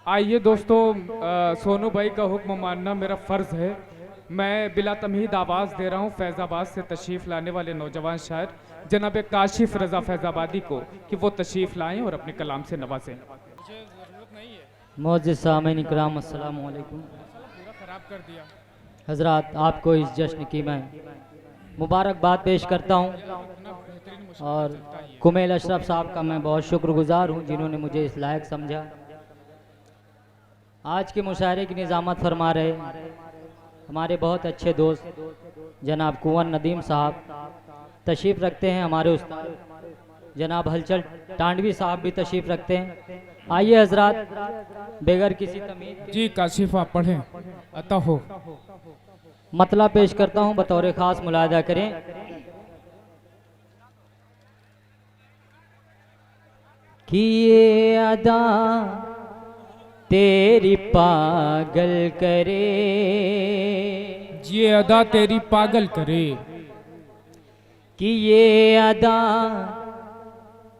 आइए दोस्तों, सोनू भाई का हुक्म मानना मेरा फ़र्ज़ है। मैं बिला तमहीद आवाज़ दे रहा हूँ फैज़ाबाद से तशरीफ़ लाने वाले नौजवान शायर जनाब काशिफ रज़ा फैज़ाबादी को कि वो तशरीफ़ लाएं और अपने कलाम से नवाजें। मोअज़्ज़िज़ सामीन इकराम, अस्सलामु अलैकुम। हज़रात, आपको इस जश्न की मैं मुबारकबाद पेश करता हूँ और कुमेल अशरफ साहब का मैं बहुत शुक्रगुज़ार हूँ जिन्होंने मुझे इस लायक समझा। आज के मुशायरे की निज़ामत फरमा रहे हमारे बहुत अच्छे दोस्त जनाब कुंवर नदीम साहब तशरीफ़ रखते हैं। हमारे उस्ताद जनाब हलचल टांडवी साहब भी तशरीफ़ रखते हैं। आइए हजरात, बेगर किसी तमीज़ जी काशिफ आप पढ़ें। अता हो मतला पेश करता हूँ, बतौर ख़ास मुलाहजा करें। कि ये अदा तेरी पागल करे, ये अदा तेरी पागल करे, कि ये अदा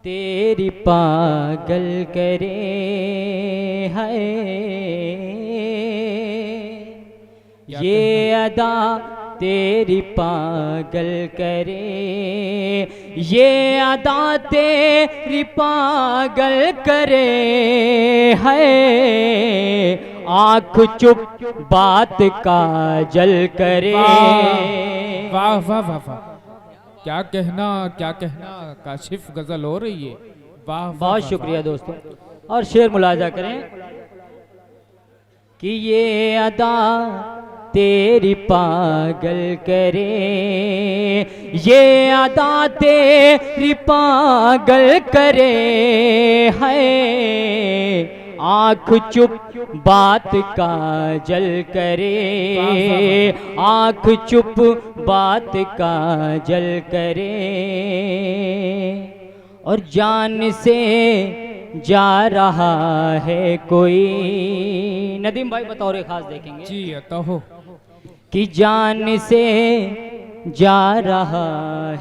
तेरी पागल करे है, ये अदा तेरी पागल करे, ये अदा तेरी पागल करे है, आँख चुप बात का जल करे। वाह वाह वाह वाह, क्या कहना काशिफ गजल हो रही है। वाह वाह, बहुत वाह, शुक्रिया दोस्तों। और शेर मुलाजा करें कि ये अदा तेरी पागल करे, ये अदा तेरी पागल करे है, आँख चुप बात का जल करे, आँख चुप बात का जल करे, और जान से जा रहा है कोई। नदीम भाई बतौर खास देखेंगे जी अता हो कि जान से जा रहा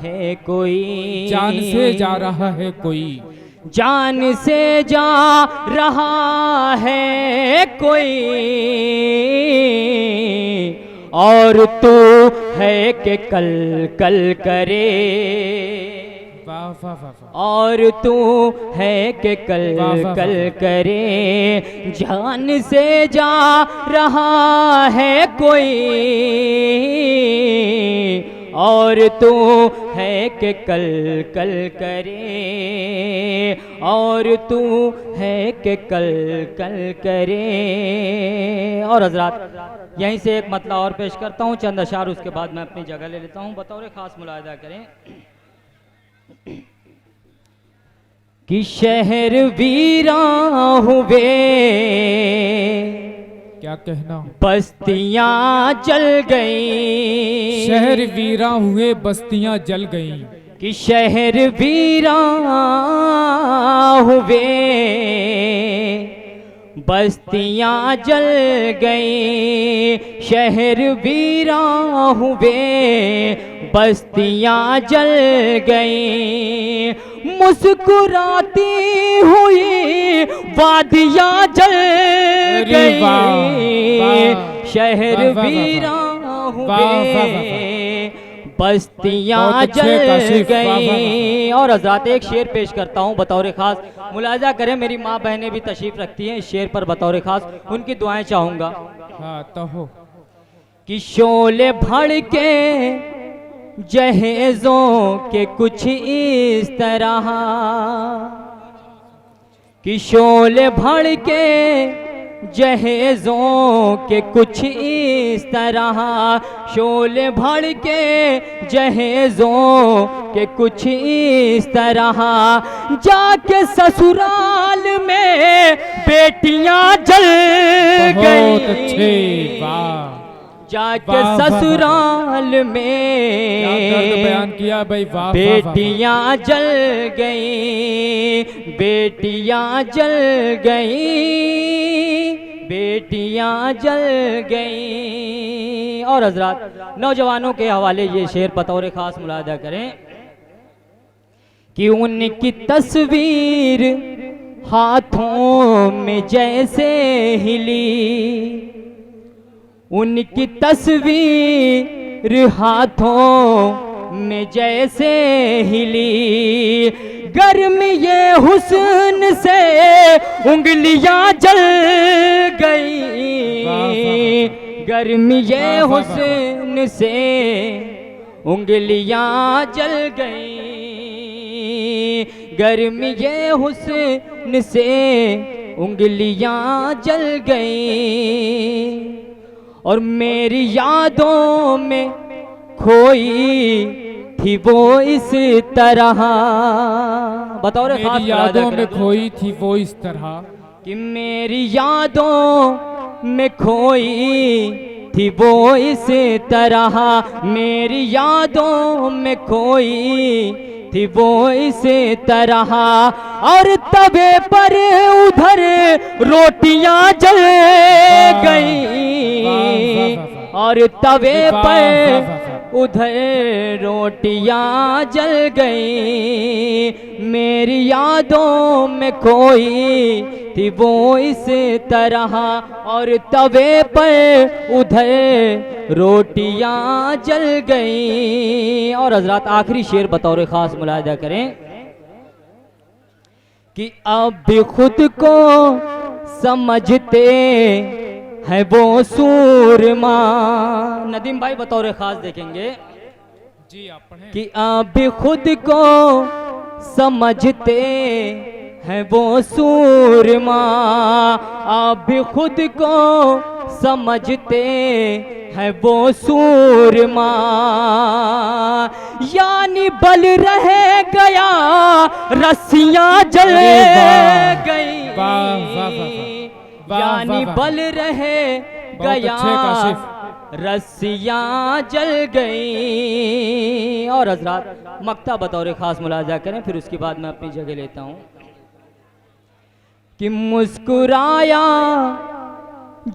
है कोई, जान से जा रहा है कोई, जान से जा रहा है कोई, और तू है कि कल कल करे, वाह वाह वाह वाह, और तू है कि कल वाह, वाह, कल वाह। करे, जान से जा रहा है कोई, और तू है कि कल कल करे, और तू है कि कल कल करे। और हजरात, यहीं से एक मतला और पेश करता हूँ, चंद अशार, उसके बाद मैं अपनी जगह ले लेता हूँ। बतौर खास मुलाहिदा करें कि शहर वीरां हुए, क्या कहना, बस्तियां जल गई, शहर वीरा हुए बस्तियां जल गईं, कि शहर वीरां हुए, बस्तियां जल गई, शहर वीरां हुए, बस्तियां जल गई, मुस्कुराती हुई वादियां जल अरे वाह, गई, वाह, शहर वाह, वाह, वाह, वीरां वाह, वाह, वाह, हुए, बस्तियां बहुत अच्छे जल काशिफ, वाह, वाह, गई। और हजरात, एक शेर पेश करता हूँ बतौर खास मुलाजा करें। मेरी माँ बहनें भी तशरीफ रखती हैं, इस शेर पर बतौर खास उनकी दुआएं चाहूंगा। हाँ तो हो कि शोले भड़ के जहेजों के कुछ इस तरह, कि शोले भड़ के जहेजों के कुछ इस तरह, शोले भड़ के जहेजों के कुछ इस तरह, जाके ससुराल में बेटियां जल बहुत अच्छे, गई, वाह, जाके वाह, वाह, वाह, ससुराल क्या में दर्द बयान किया भाई, वाह वाह, वाह, बेटियां जल गई, बेटियां जल गई, बेटियां जल गई। और हजरात, नौजवानों के हवाले ये शेर बतौर खास मुलादा करें कि उनकी तस्वीर हाथों में जैसे हिली, उनकी तस्वीर हाथों में जैसे हिली, गर्म ये हुस्न से उंगलियां जल गई, गर्म ये हुस्न से उंगलियां जल गई, गर्म ये हुस्न से उंगलियां जल गई। और मेरी यादों में खोई थी वो इस तरह, बताओ रे खास मेरी यादों में खोई थी वो इस तरह, कि मेरी यादों में खोई थी वो इस तरह, मेरी यादों में खोई थी वो इस तरह। और तवे पर उधर रोटियां जल गई, और तवे पर उधर रोटियां जल गई, मेरी यादों में खोई थी वो इस तरह, और तवे पर उधर रोटियां जल गई। और हजरात आखिरी शेर बतौर खास मुलाहिदा करें कि अब भी खुद को समझते है वो सूरमा, नदीम भाई बतौर खास देखेंगे जी आप पढ़ें। कि आप भी खुद को समझते हैं वो सूरमा, आप भी खुद को समझते हैं वो सूरमा, यानी बल रह गया रस्सियां जल गई, यानी बल रह गया रस्सियां जल गई। और हजरात मक्ता बतौर खास मुलाजा करें, फिर उसके बाद मैं अपनी जगह लेता हूं कि मुस्कुराया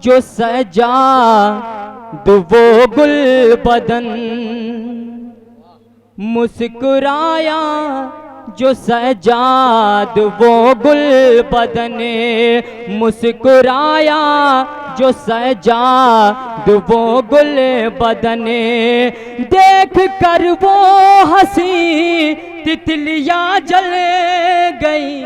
जो सजा दो वो गुल बदन, मुस्कुराया जो सजाद वो गुल बदन, मुस्कुराया जो सजाद वो गुल बदन, देख कर वो हंसी तितलियां जल गई,